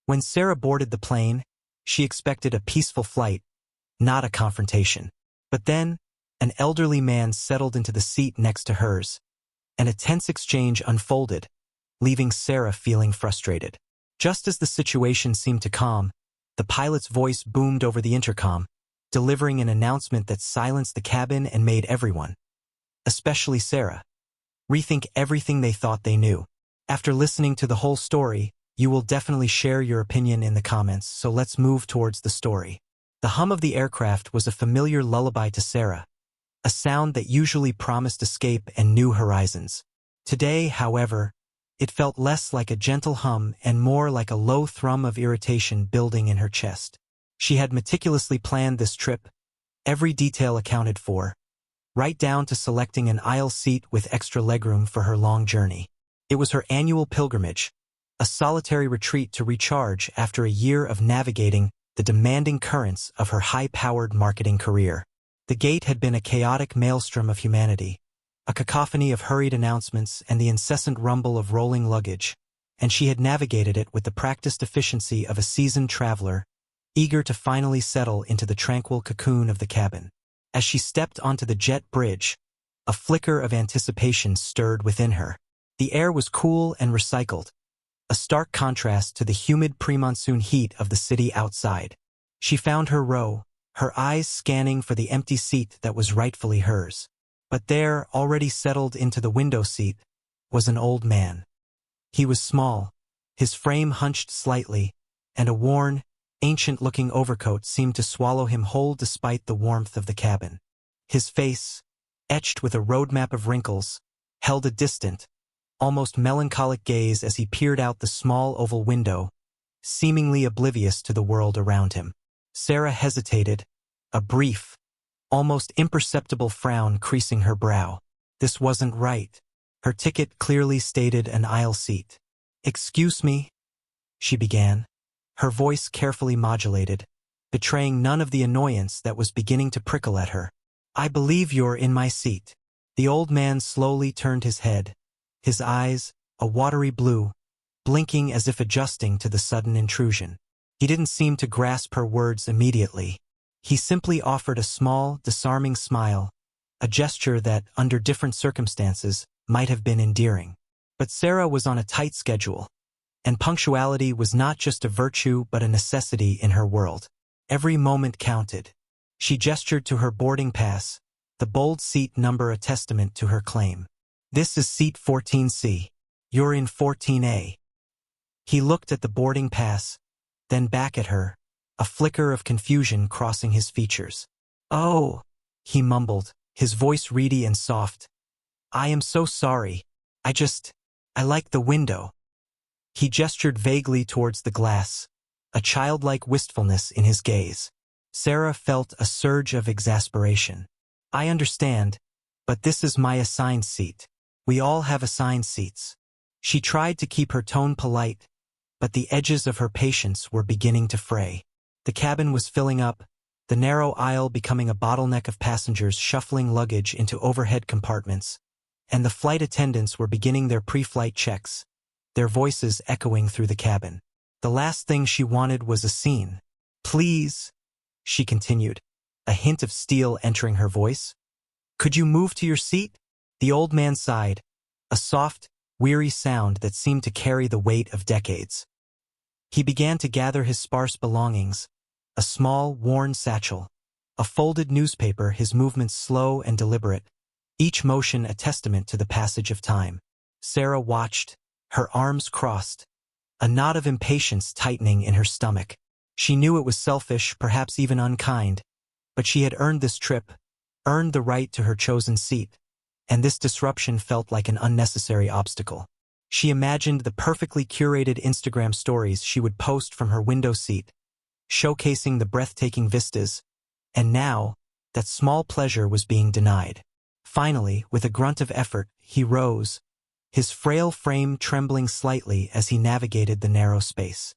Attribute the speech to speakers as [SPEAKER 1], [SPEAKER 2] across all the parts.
[SPEAKER 1] When Sarah boarded the plane, she expected a peaceful flight, not a confrontation. But then, an elderly man settled into the seat next to hers, and a tense exchange unfolded, leaving Sarah feeling frustrated. Just as the situation seemed to calm, the pilot's voice boomed over the intercom, delivering an announcement that silenced the cabin and made everyone, especially Sarah, rethink everything they thought they knew. After listening to the whole story, you will definitely share your opinion in the comments, so let's move towards the story. The hum of the aircraft was a familiar lullaby to Sarah, a sound that usually promised escape and new horizons. Today, however, it felt less like a gentle hum and more like a low thrum of irritation building in her chest. She had meticulously planned this trip, every detail accounted for, right down to selecting an aisle seat with extra legroom for her long journey. It was her annual pilgrimage, a solitary retreat to recharge after a year of navigating the demanding currents of her high-powered marketing career. The gate had been a chaotic maelstrom of humanity, a cacophony of hurried announcements and the incessant rumble of rolling luggage, and she had navigated it with the practiced efficiency of a seasoned traveler, eager to finally settle into the tranquil cocoon of the cabin. As she stepped onto the jet bridge, a flicker of anticipation stirred within her. The air was cool and recycled, a stark contrast to the humid pre-monsoon heat of the city outside. She found her row, her eyes scanning for the empty seat that was rightfully hers. But there, already settled into the window seat, was an old man. He was small, his frame hunched slightly, and a worn, ancient-looking overcoat seemed to swallow him whole despite the warmth of the cabin. His face, etched with a roadmap of wrinkles, held a distant, almost melancholic gaze as he peered out the small oval window, seemingly oblivious to the world around him. Sarah hesitated, a brief, almost imperceptible frown creasing her brow. This wasn't right. Her ticket clearly stated an aisle seat. "Excuse me," she began, her voice carefully modulated, betraying none of the annoyance that was beginning to prickle at her. "I believe you're in my seat." The old man slowly turned his head, his eyes, a watery blue, blinking as if adjusting to the sudden intrusion. He didn't seem to grasp her words immediately. He simply offered a small, disarming smile, a gesture that, under different circumstances, might have been endearing. But Sarah was on a tight schedule, and punctuality was not just a virtue but a necessity in her world. Every moment counted. She gestured to her boarding pass, the bold seat number a testament to her claim. "This is seat 14C. You're in 14A. He looked at the boarding pass, then back at her, a flicker of confusion crossing his features. "Oh," he mumbled, his voice reedy and soft. "I am so sorry. I like the window." He gestured vaguely towards the glass, a childlike wistfulness in his gaze. Sarah felt a surge of exasperation. "I understand, but this is my assigned seat. We all have assigned seats." She tried to keep her tone polite, but the edges of her patience were beginning to fray. The cabin was filling up, the narrow aisle becoming a bottleneck of passengers shuffling luggage into overhead compartments, and the flight attendants were beginning their pre-flight checks, their voices echoing through the cabin. The last thing she wanted was a scene. "Please," she continued, a hint of steel entering her voice. "Could you move to your seat?" The old man sighed, a soft, weary sound that seemed to carry the weight of decades. He began to gather his sparse belongings, a small, worn satchel, a folded newspaper, his movements slow and deliberate, each motion a testament to the passage of time. Sarah watched, her arms crossed, a knot of impatience tightening in her stomach. She knew it was selfish, perhaps even unkind, but she had earned this trip, earned the right to her chosen seat, and this disruption felt like an unnecessary obstacle. She imagined the perfectly curated Instagram stories she would post from her window seat, showcasing the breathtaking vistas, and now, that small pleasure was being denied. Finally, with a grunt of effort, he rose, his frail frame trembling slightly as he navigated the narrow space.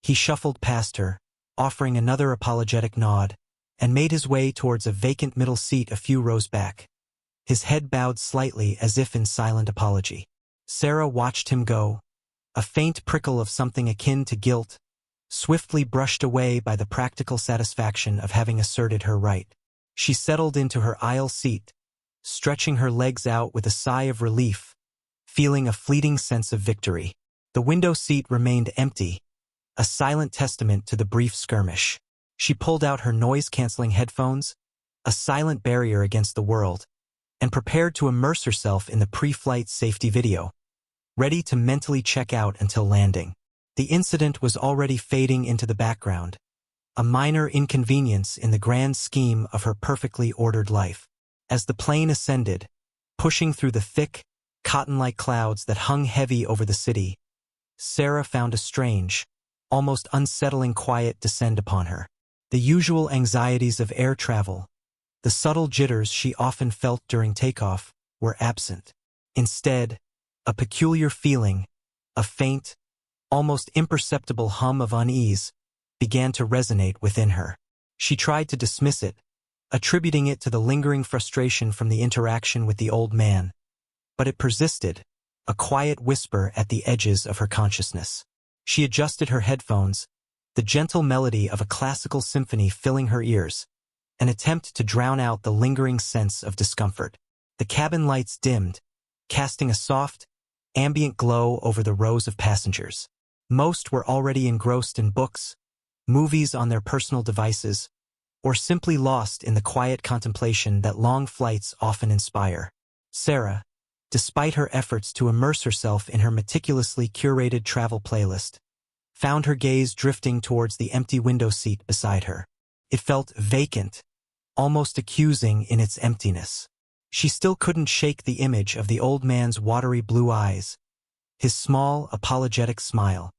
[SPEAKER 1] He shuffled past her, offering another apologetic nod, and made his way towards a vacant middle seat a few rows back, his head bowed slightly as if in silent apology. Sarah watched him go, A faint prickle of something akin to guilt, swiftly brushed away by the practical satisfaction of having asserted her right. She settled into her aisle seat, stretching her legs out with a sigh of relief, feeling a fleeting sense of victory. The window seat remained empty, a silent testament to the brief skirmish. She pulled out her noise-canceling headphones, a silent barrier against the world, and prepared to immerse herself in the pre-flight safety video, ready to mentally check out until landing. The incident was already fading into the background, a minor inconvenience in the grand scheme of her perfectly ordered life. As the plane ascended, pushing through the thick, cotton-like clouds that hung heavy over the city, Sarah found a strange, almost unsettling quiet descend upon her. The usual anxieties of air travel, the subtle jitters she often felt during takeoff, were absent. Instead, a peculiar feeling, a faint, almost imperceptible hum of unease, began to resonate within her. She tried to dismiss it, attributing it to the lingering frustration from the interaction with the old man. But it persisted, a quiet whisper at the edges of her consciousness. She adjusted her headphones, the gentle melody of a classical symphony filling her ears, an attempt to drown out the lingering sense of discomfort. The cabin lights dimmed, casting a soft, ambient glow over the rows of passengers. Most were already engrossed in books, movies on their personal devices, or simply lost in the quiet contemplation that long flights often inspire. Sarah, despite her efforts to immerse herself in her meticulously curated travel playlist, found her gaze drifting towards the empty window seat beside her. It felt vacant, almost accusing in its emptiness. She still couldn't shake the image of the old man's watery blue eyes, his small, apologetic smile.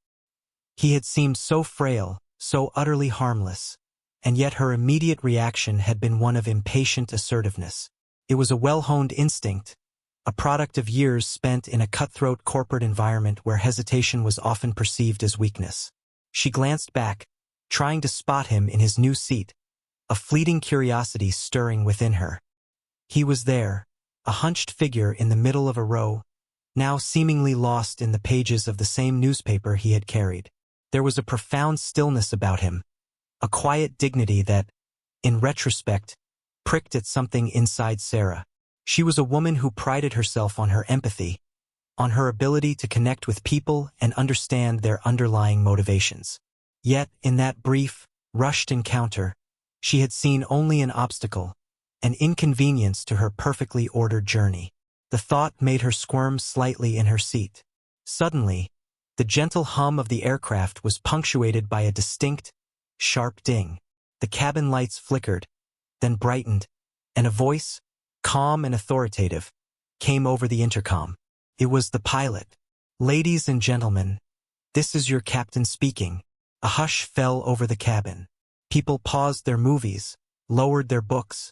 [SPEAKER 1] He had seemed so frail, so utterly harmless, and yet her immediate reaction had been one of impatient assertiveness. It was a well-honed instinct, a product of years spent in a cutthroat corporate environment where hesitation was often perceived as weakness. She glanced back, trying to spot him in his new seat, a fleeting curiosity stirring within her. He was there, a hunched figure in the middle of a row, now seemingly lost in the pages of the same newspaper he had carried. There was a profound stillness about him, a quiet dignity that, in retrospect, pricked at something inside Sarah. She was a woman who prided herself on her empathy, on her ability to connect with people and understand their underlying motivations. Yet, in that brief, rushed encounter, she had seen only an obstacle, an inconvenience to her perfectly ordered journey. The thought made her squirm slightly in her seat. Suddenly, the gentle hum of the aircraft was punctuated by a distinct, sharp ding. The cabin lights flickered, then brightened, and a voice, calm and authoritative, came over the intercom. It was the pilot. "Ladies and gentlemen, this is your captain speaking." A hush fell over the cabin. People paused their movies, lowered their books,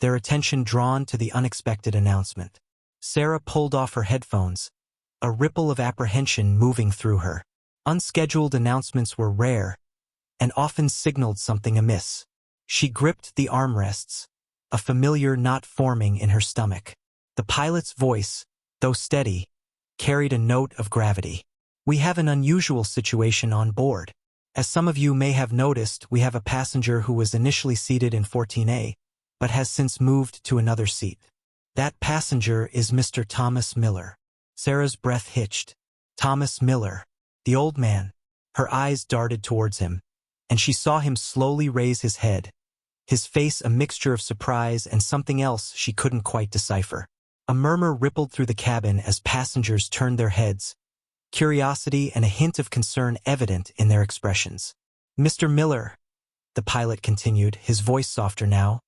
[SPEAKER 1] their attention drawn to the unexpected announcement. Sarah pulled off her headphones, a ripple of apprehension moving through her. Unscheduled announcements were rare, and often signaled something amiss. She gripped the armrests, a familiar knot forming in her stomach. The pilot's voice, though steady, carried a note of gravity. "We have an unusual situation on board. As some of you may have noticed, we have a passenger who was initially seated in 14A, but has since moved to another seat. That passenger is Mr. Thomas Miller." Sarah's breath hitched. Thomas Miller, the old man. Her eyes darted towards him, and she saw him slowly raise his head, his face a mixture of surprise and something else she couldn't quite decipher. A murmur rippled through the cabin as passengers turned their heads, curiosity and a hint of concern evident in their expressions. "Mr. Miller," the pilot continued, his voice softer now,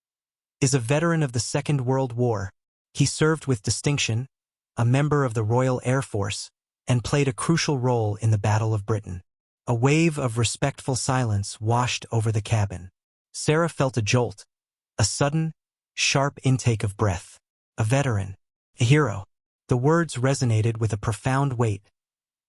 [SPEAKER 1] "is a veteran of the Second World War. He served with distinction, a member of the Royal Air Force, and played a crucial role in the Battle of Britain." A wave of respectful silence washed over the cabin. Sarah felt a jolt, a sudden, sharp intake of breath. A veteran, a hero. The words resonated with a profound weight,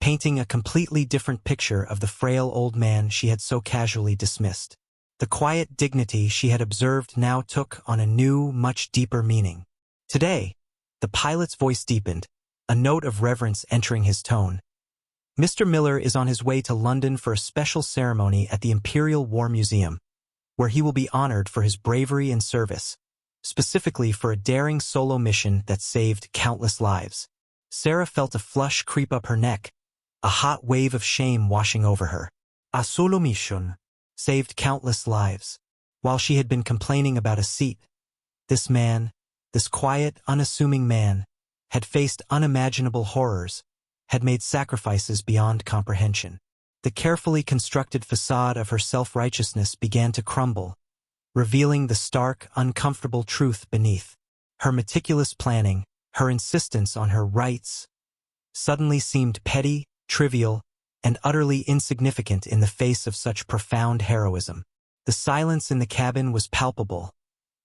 [SPEAKER 1] painting a completely different picture of the frail old man she had so casually dismissed. The quiet dignity she had observed now took on a new, much deeper meaning. Today, the pilot's voice deepened, a note of reverence entering his tone. Mr. Miller is on his way to London for a special ceremony at the Imperial War Museum, where he will be honored for his bravery and service, specifically for a daring solo mission that saved countless lives. Sarah felt a flush creep up her neck, a hot wave of shame washing over her. A solo mission saved countless lives. While she had been complaining about a seat, this man, this quiet, unassuming man, had faced unimaginable horrors, had made sacrifices beyond comprehension. The carefully constructed facade of her self-righteousness began to crumble, revealing the stark, uncomfortable truth beneath. Her meticulous planning, her insistence on her rights, suddenly seemed petty, trivial, and utterly insignificant in the face of such profound heroism. The silence in the cabin was palpable,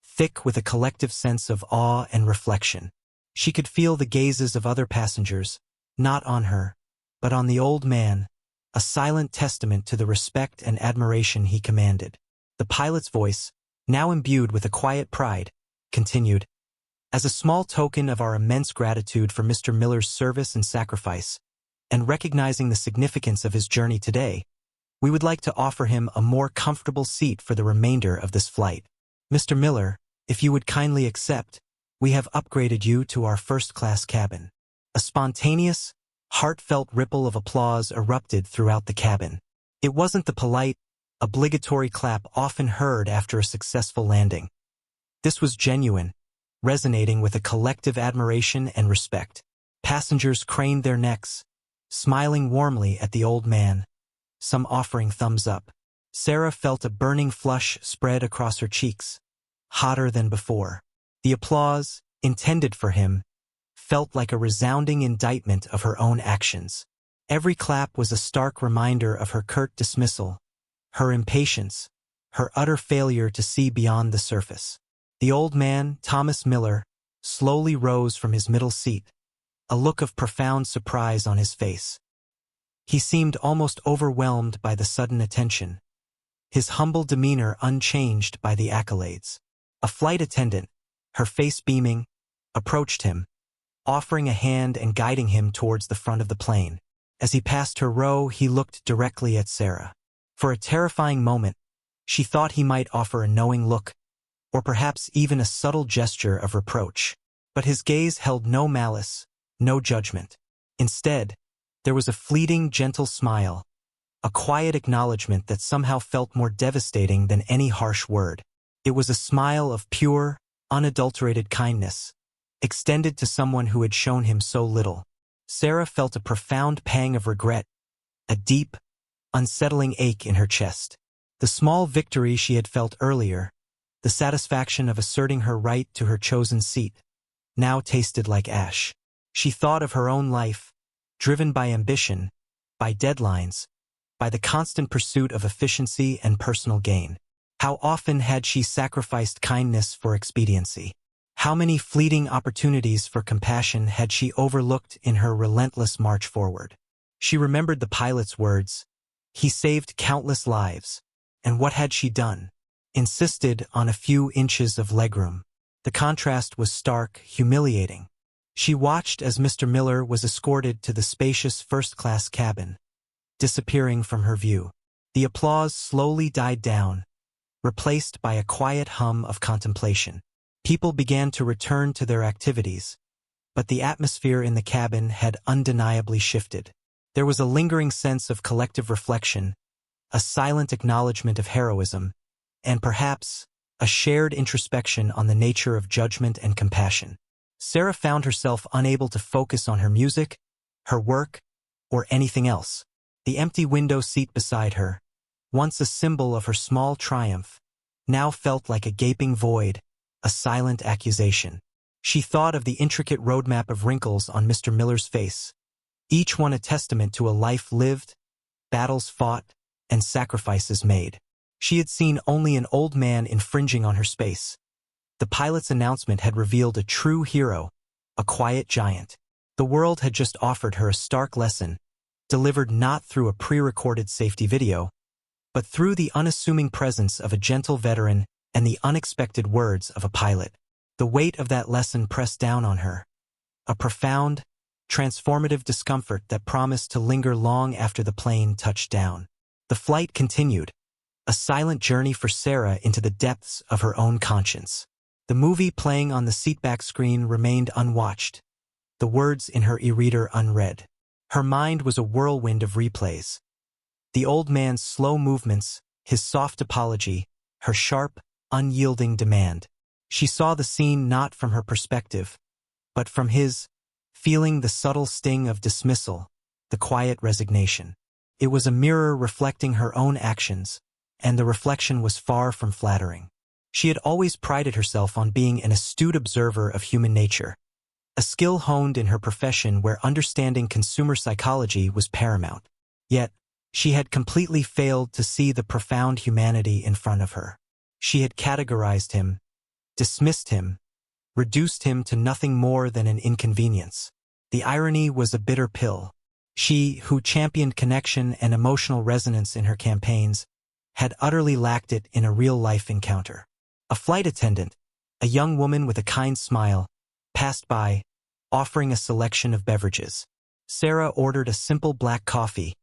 [SPEAKER 1] thick with a collective sense of awe and reflection. She could feel the gazes of other passengers, not on her, but on the old man, a silent testament to the respect and admiration he commanded. The pilot's voice, now imbued with a quiet pride, continued, "As a small token of our immense gratitude for Mr. Miller's service and sacrifice, and recognizing the significance of his journey today, we would like to offer him a more comfortable seat for the remainder of this flight. Mr. Miller, if you would kindly accept, we have upgraded you to our first-class cabin." A spontaneous, heartfelt ripple of applause erupted throughout the cabin. It wasn't the polite, obligatory clap often heard after a successful landing. This was genuine, resonating with a collective admiration and respect. Passengers craned their necks, smiling warmly at the old man, some offering thumbs up. Sarah felt a burning flush spread across her cheeks, hotter than before. The applause, intended for him, felt like a resounding indictment of her own actions. Every clap was a stark reminder of her curt dismissal, her impatience, her utter failure to see beyond the surface. The old man, Thomas Miller, slowly rose from his middle seat, a look of profound surprise on his face. He seemed almost overwhelmed by the sudden attention, his humble demeanor unchanged by the accolades. A flight attendant, her face beaming, approached him, offering a hand and guiding him towards the front of the plane. As he passed her row, he looked directly at Sarah. For a terrifying moment, she thought he might offer a knowing look, or perhaps even a subtle gesture of reproach. But his gaze held no malice, no judgment. Instead, there was a fleeting, gentle smile, a quiet acknowledgement that somehow felt more devastating than any harsh word. It was a smile of pure, unadulterated kindness, extended to someone who had shown him so little. Sarah felt a profound pang of regret, a deep, unsettling ache in her chest. The small victory she had felt earlier, the satisfaction of asserting her right to her chosen seat, now tasted like ash. She thought of her own life, driven by ambition, by deadlines, by the constant pursuit of efficiency and personal gain. How often had she sacrificed kindness for expediency? How many fleeting opportunities for compassion had she overlooked in her relentless march forward? She remembered the pilot's words, "He saved countless lives." And what had she done? Insisted on a few inches of legroom. The contrast was stark, humiliating. She watched as Mr. Miller was escorted to the spacious first-class cabin, disappearing from her view. The applause slowly died down, replaced by a quiet hum of contemplation. People began to return to their activities, but the atmosphere in the cabin had undeniably shifted. There was a lingering sense of collective reflection, a silent acknowledgement of heroism, and perhaps a shared introspection on the nature of judgment and compassion. Sarah found herself unable to focus on her music, her work, or anything else. The empty window seat beside her, once a symbol of her small triumph, now felt like a gaping void, a silent accusation. She thought of the intricate roadmap of wrinkles on Mr. Miller's face, each one a testament to a life lived, battles fought, and sacrifices made. She had seen only an old man infringing on her space. The pilot's announcement had revealed a true hero, a quiet giant. The world had just offered her a stark lesson, delivered not through a pre-recorded safety video, but through the unassuming presence of a gentle veteran and the unexpected words of a pilot. The weight of that lesson pressed down on her, a profound, transformative discomfort that promised to linger long after the plane touched down. The flight continued, a silent journey for Sarah into the depths of her own conscience. The movie playing on the seatback screen remained unwatched, the words in her e-reader unread. Her mind was a whirlwind of replays. The old man's slow movements, his soft apology, her sharp, unyielding demand. She saw the scene not from her perspective, but from his, feeling the subtle sting of dismissal, the quiet resignation. It was a mirror reflecting her own actions, and the reflection was far from flattering. She had always prided herself on being an astute observer of human nature, a skill honed in her profession where understanding consumer psychology was paramount. Yet, she had completely failed to see the profound humanity in front of her. She had categorized him, dismissed him, reduced him to nothing more than an inconvenience. The irony was a bitter pill. She, who championed connection and emotional resonance in her campaigns, had utterly lacked it in a real-life encounter. A flight attendant, a young woman with a kind smile, passed by, offering a selection of beverages. Sarah ordered a simple black coffee,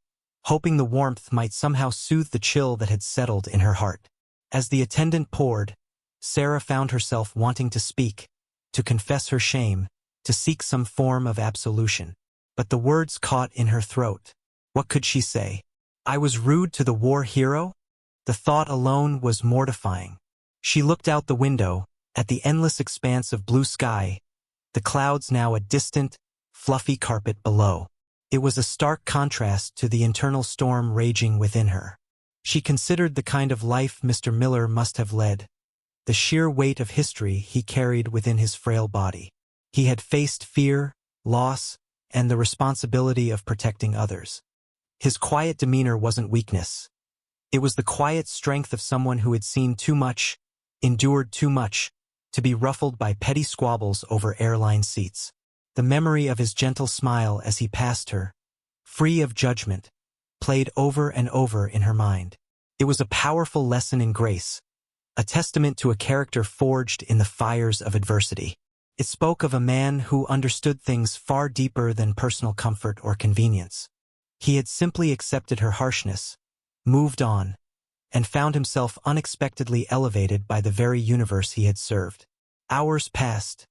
[SPEAKER 1] hoping the warmth might somehow soothe the chill that had settled in her heart. As the attendant poured, Sarah found herself wanting to speak, to confess her shame, to seek some form of absolution. But the words caught in her throat. What could she say? I was rude to the war hero? The thought alone was mortifying. She looked out the window, at the endless expanse of blue sky, the clouds now a distant, fluffy carpet below. It was a stark contrast to the internal storm raging within her. She considered the kind of life Mr. Miller must have led, the sheer weight of history he carried within his frail body. He had faced fear, loss, and the responsibility of protecting others. His quiet demeanor wasn't weakness. It was the quiet strength of someone who had seen too much, endured too much, to be ruffled by petty squabbles over airline seats. The memory of his gentle smile as he passed her, free of judgment, played over and over in her mind. It was a powerful lesson in grace, a testament to a character forged in the fires of adversity. It spoke of a man who understood things far deeper than personal comfort or convenience. He had simply accepted her harshness, moved on, and found himself unexpectedly elevated by the very universe he had served. Hours passed,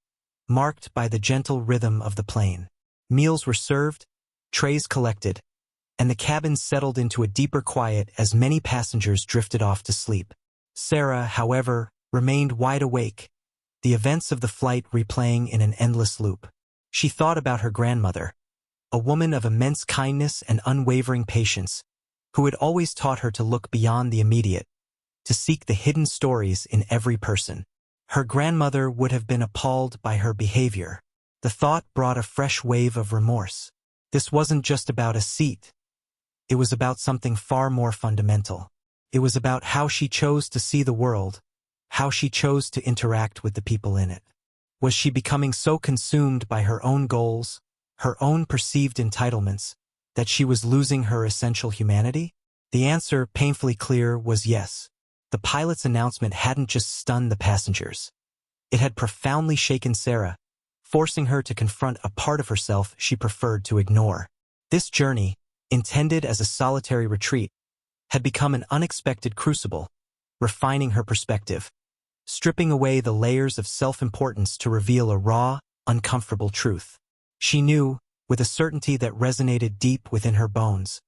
[SPEAKER 1] marked by the gentle rhythm of the plane. Meals were served, trays collected, and the cabin settled into a deeper quiet as many passengers drifted off to sleep. Sarah, however, remained wide awake, the events of the flight replaying in an endless loop. She thought about her grandmother, a woman of immense kindness and unwavering patience, who had always taught her to look beyond the immediate, to seek the hidden stories in every person. Her grandmother would have been appalled by her behavior. The thought brought a fresh wave of remorse. This wasn't just about a seat. It was about something far more fundamental. It was about how she chose to see the world, how she chose to interact with the people in it. Was she becoming so consumed by her own goals, her own perceived entitlements, that she was losing her essential humanity? The answer, painfully clear, was yes. The pilot's announcement hadn't just stunned the passengers. It had profoundly shaken Sarah, forcing her to confront a part of herself she preferred to ignore. This journey, intended as a solitary retreat, had become an unexpected crucible, refining her perspective, stripping away the layers of self-importance to reveal a raw, uncomfortable truth. She knew, with a certainty that resonated deep within her bones,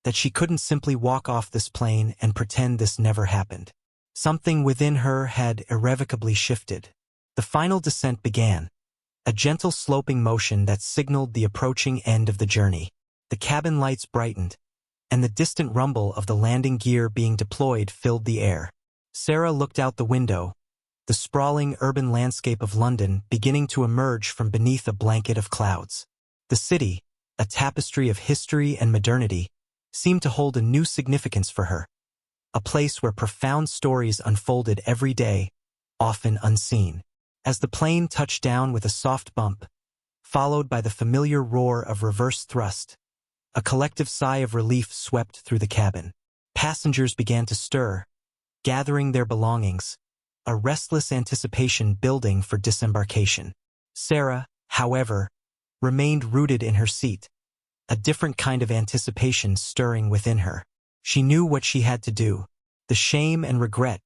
[SPEAKER 1] that she couldn't simply walk off this plane and pretend this never happened. Something within her had irrevocably shifted. The final descent began, a gentle sloping motion that signaled the approaching end of the journey. The cabin lights brightened, and the distant rumble of the landing gear being deployed filled the air. Sarah looked out the window, the sprawling urban landscape of London beginning to emerge from beneath a blanket of clouds. The city, a tapestry of history and modernity, seemed to hold a new significance for her, a place where profound stories unfolded every day, often unseen. As the plane touched down with a soft bump, followed by the familiar roar of reverse thrust, a collective sigh of relief swept through the cabin. Passengers began to stir, gathering their belongings, a restless anticipation building for disembarkation. Sarah, however, remained rooted in her seat, a different kind of anticipation stirring within her. She knew what she had to do. The shame and regret,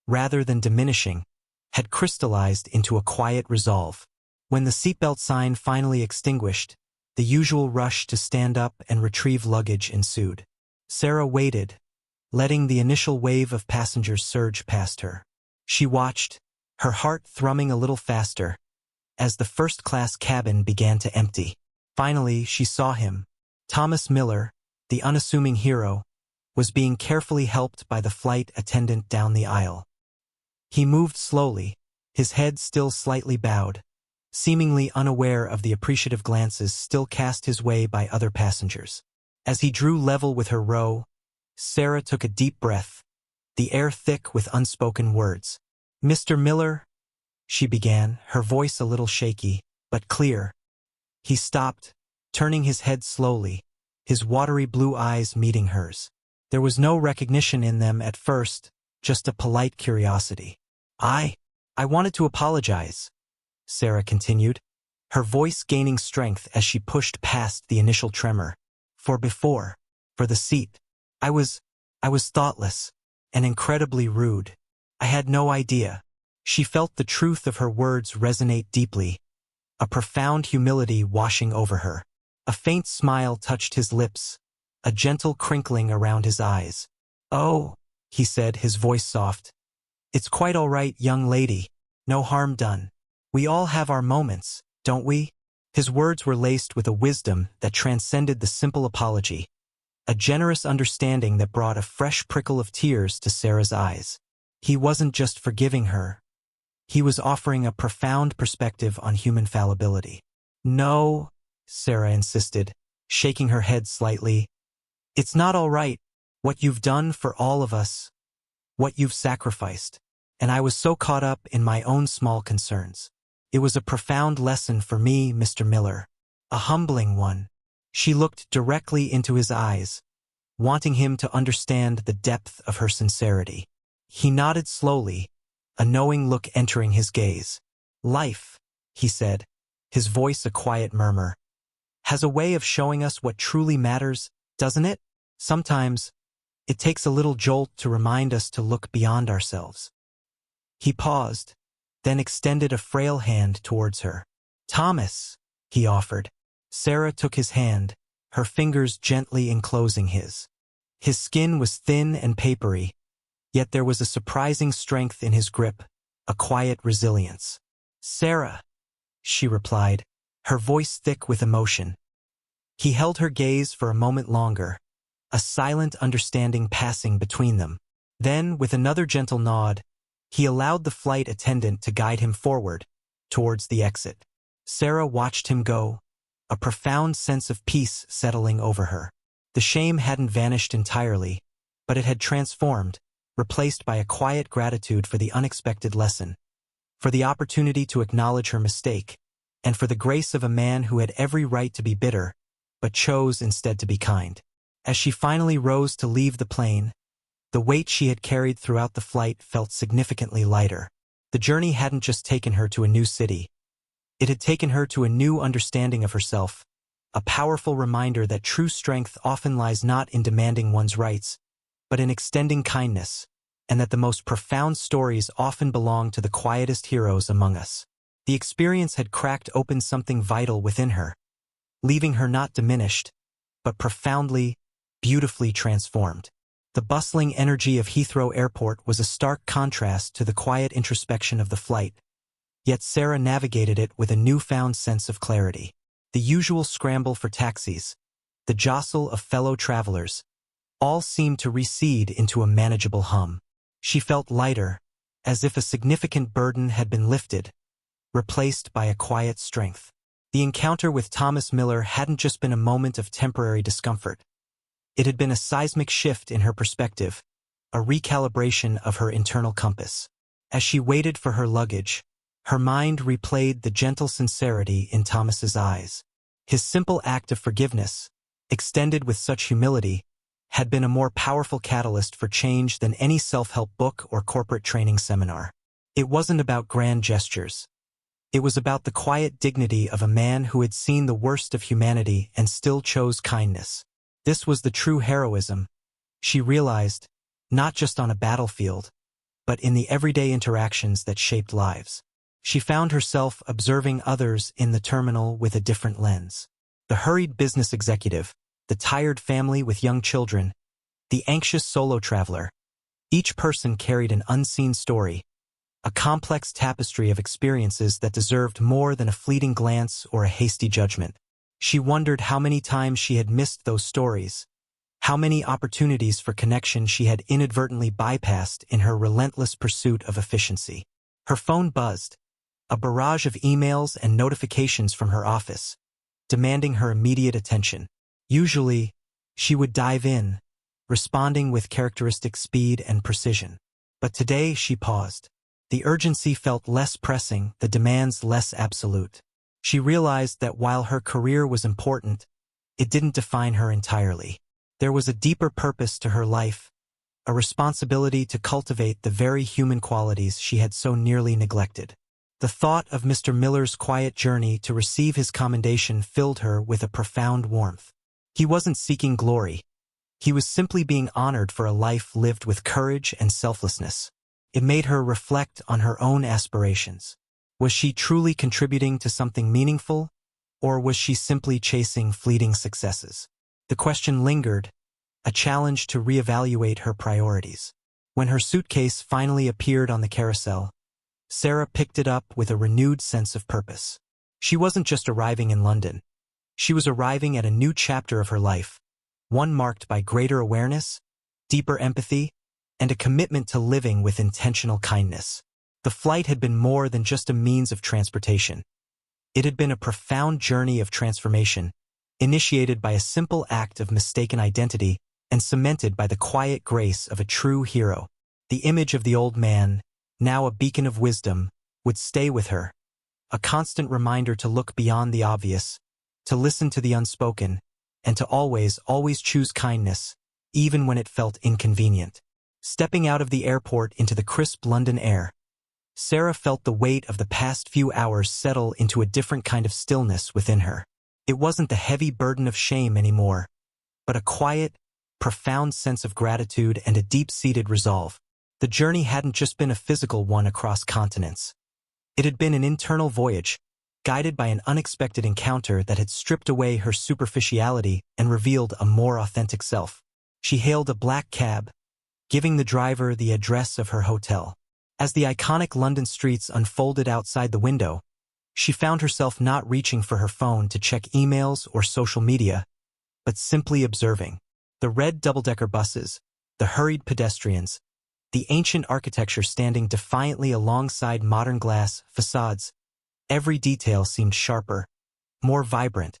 [SPEAKER 1] rather than diminishing, had crystallized into a quiet resolve. When the seatbelt sign finally extinguished, the usual rush to stand up and retrieve luggage ensued. Sarah waited, letting the initial wave of passengers surge past her. She watched, her heart thrumming a little faster, as the first-class cabin began to empty. Finally, she saw him. Thomas Miller, the unassuming hero, was being carefully helped by the flight attendant down the aisle. He moved slowly, his head still slightly bowed, seemingly unaware of the appreciative glances still cast his way by other passengers. As he drew level with her row, Sarah took a deep breath, the air thick with unspoken words. "Mr. Miller," she began, her voice a little shaky, but clear. He stopped, turning his head slowly, his watery blue eyes meeting hers. There was no recognition in them at first, just a polite curiosity. I wanted to apologize," Sarah continued, her voice gaining strength as she pushed past the initial tremor. For the seat. I was thoughtless and incredibly rude. I had no idea." She felt the truth of her words resonate deeply, a profound humility washing over her. A faint smile touched his lips, a gentle crinkling around his eyes. "Oh," he said, his voice soft. "It's quite all right, young lady. No harm done. We all have our moments, don't we?" His words were laced with a wisdom that transcended the simple apology, a generous understanding that brought a fresh prickle of tears to Sarah's eyes. He wasn't just forgiving her. He was offering a profound perspective on human fallibility. "No," Sarah insisted, shaking her head slightly. "It's not all right, what you've done for all of us, what you've sacrificed. And I was so caught up in my own small concerns. It was a profound lesson for me, Mr. Miller. A humbling one." She looked directly into his eyes, wanting him to understand the depth of her sincerity. He nodded slowly, a knowing look entering his gaze. "Life," he said, his voice a quiet murmur, "has a way of showing us what truly matters, doesn't it? Sometimes, it takes a little jolt to remind us to look beyond ourselves." He paused, then extended a frail hand towards her. "Thomas," he offered. Sarah took his hand, her fingers gently enclosing his. His skin was thin and papery, yet there was a surprising strength in his grip, a quiet resilience. "Sarah," she replied, her voice thick with emotion. He held her gaze for a moment longer, a silent understanding passing between them. Then, with another gentle nod, he allowed the flight attendant to guide him forward, towards the exit. Sarah watched him go, a profound sense of peace settling over her. The shame hadn't vanished entirely, but it had transformed, replaced by a quiet gratitude for the unexpected lesson, for the opportunity to acknowledge her mistake, and for the grace of a man who had every right to be bitter, but chose instead to be kind. As she finally rose to leave the plane, the weight she had carried throughout the flight felt significantly lighter. The journey hadn't just taken her to a new city. It had taken her to a new understanding of herself, a powerful reminder that true strength often lies not in demanding one's rights, but in extending kindness, and that the most profound stories often belong to the quietest heroes among us. The experience had cracked open something vital within her, leaving her not diminished, but profoundly, beautifully transformed. The bustling energy of Heathrow Airport was a stark contrast to the quiet introspection of the flight, yet Sarah navigated it with a newfound sense of clarity. The usual scramble for taxis, the jostle of fellow travelers, all seemed to recede into a manageable hum. She felt lighter, as if a significant burden had been lifted, replaced by a quiet strength. The encounter with Thomas Miller hadn't just been a moment of temporary discomfort. It had been a seismic shift in her perspective, a recalibration of her internal compass. As she waited for her luggage, her mind replayed the gentle sincerity in Thomas's eyes. His simple act of forgiveness, extended with such humility, had been a more powerful catalyst for change than any self-help book or corporate training seminar. It wasn't about grand gestures. It was about the quiet dignity of a man who had seen the worst of humanity and still chose kindness. This was the true heroism, she realized, not just on a battlefield, but in the everyday interactions that shaped lives. She found herself observing others in the terminal with a different lens. The hurried business executive, the tired family with young children, the anxious solo traveler. Each person carried an unseen story, a complex tapestry of experiences that deserved more than a fleeting glance or a hasty judgment. She wondered how many times she had missed those stories, how many opportunities for connection she had inadvertently bypassed in her relentless pursuit of efficiency. Her phone buzzed, a barrage of emails and notifications from her office, demanding her immediate attention. Usually, she would dive in, responding with characteristic speed and precision. But today she paused. The urgency felt less pressing, the demands less absolute. She realized that while her career was important, it didn't define her entirely. There was a deeper purpose to her life, a responsibility to cultivate the very human qualities she had so nearly neglected. The thought of Mr. Miller's quiet journey to receive his commendation filled her with a profound warmth. He wasn't seeking glory. He was simply being honored for a life lived with courage and selflessness. It made her reflect on her own aspirations. Was she truly contributing to something meaningful, or was she simply chasing fleeting successes? The question lingered, a challenge to reevaluate her priorities. When her suitcase finally appeared on the carousel, Sarah picked it up with a renewed sense of purpose. She wasn't just arriving in London. She was arriving at a new chapter of her life, one marked by greater awareness, deeper empathy, and a commitment to living with intentional kindness. The flight had been more than just a means of transportation. It had been a profound journey of transformation, initiated by a simple act of mistaken identity and cemented by the quiet grace of a true hero. The image of the old man, now a beacon of wisdom, would stay with her, a constant reminder to look beyond the obvious, to listen to the unspoken, and to always choose kindness, even when it felt inconvenient. Stepping out of the airport into the crisp London air, Sarah felt the weight of the past few hours settle into a different kind of stillness within her. It wasn't the heavy burden of shame anymore, but a quiet, profound sense of gratitude and a deep-seated resolve. The journey hadn't just been a physical one across continents. It had been an internal voyage, guided by an unexpected encounter that had stripped away her superficiality and revealed a more authentic self. She hailed a black cab, giving the driver the address of her hotel. As the iconic London streets unfolded outside the window, she found herself not reaching for her phone to check emails or social media, but simply observing. The red double-decker buses, the hurried pedestrians, the ancient architecture standing defiantly alongside modern glass facades. Every detail seemed sharper, more vibrant,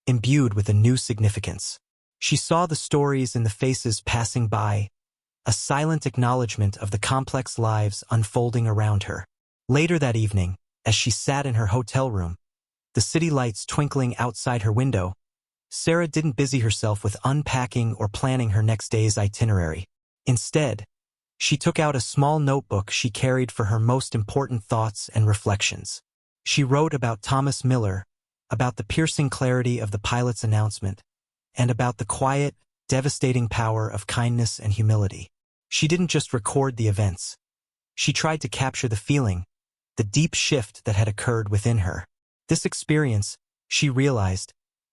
[SPEAKER 1] imbued with a new significance. She saw the stories in the faces passing by, a silent acknowledgement of the complex lives unfolding around her. Later that evening, as she sat in her hotel room, the city lights twinkling outside her window, Sarah didn't busy herself with unpacking or planning her next day's itinerary. Instead, she took out a small notebook she carried for her most important thoughts and reflections. She wrote about Thomas Miller, about the piercing clarity of the pilot's announcement, and about the quiet, devastating power of kindness and humility. She didn't just record the events. She tried to capture the feeling, the deep shift that had occurred within her. This experience, she realized,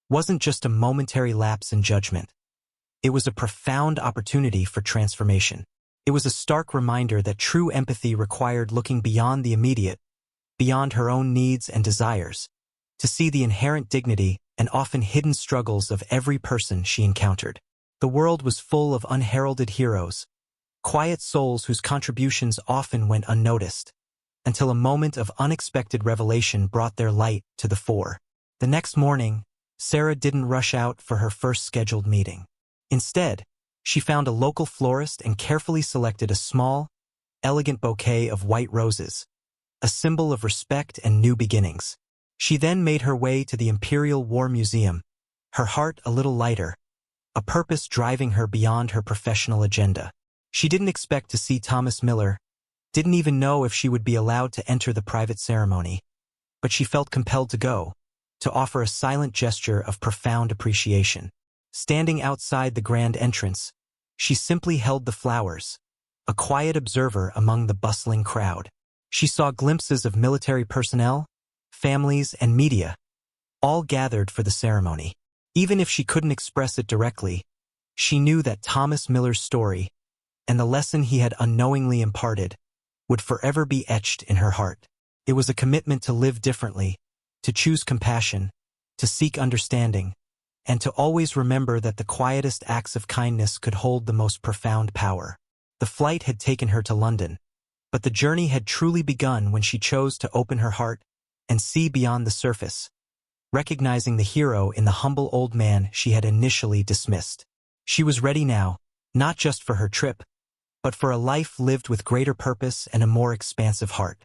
[SPEAKER 1] wasn't just a momentary lapse in judgment. It was a profound opportunity for transformation. It was a stark reminder that true empathy required looking beyond the immediate, beyond her own needs and desires, to see the inherent dignity and often hidden struggles of every person she encountered. The world was full of unheralded heroes, quiet souls whose contributions often went unnoticed, until a moment of unexpected revelation brought their light to the fore. The next morning, Sarah didn't rush out for her first scheduled meeting. Instead, she found a local florist and carefully selected a small, elegant bouquet of white roses, a symbol of respect and new beginnings. She then made her way to the Imperial War Museum, her heart a little lighter, a purpose driving her beyond her professional agenda. She didn't expect to see Thomas Miller, didn't even know if she would be allowed to enter the private ceremony. but she felt compelled to go, to offer a silent gesture of profound appreciation. Standing outside the grand entrance, she simply held the flowers, a quiet observer among the bustling crowd. She saw glimpses of military personnel, families, and media, all gathered for the ceremony. Even if she couldn't express it directly, she knew that Thomas Miller's story, and the lesson he had unknowingly imparted, would forever be etched in her heart. It was a commitment to live differently, to choose compassion, to seek understanding, and to always remember that the quietest acts of kindness could hold the most profound power. The flight had taken her to London, but the journey had truly begun when she chose to open her heart and see beyond the surface, recognizing the hero in the humble old man she had initially dismissed. She was ready now, not just for her trip, but for a life lived with greater purpose and a more expansive heart.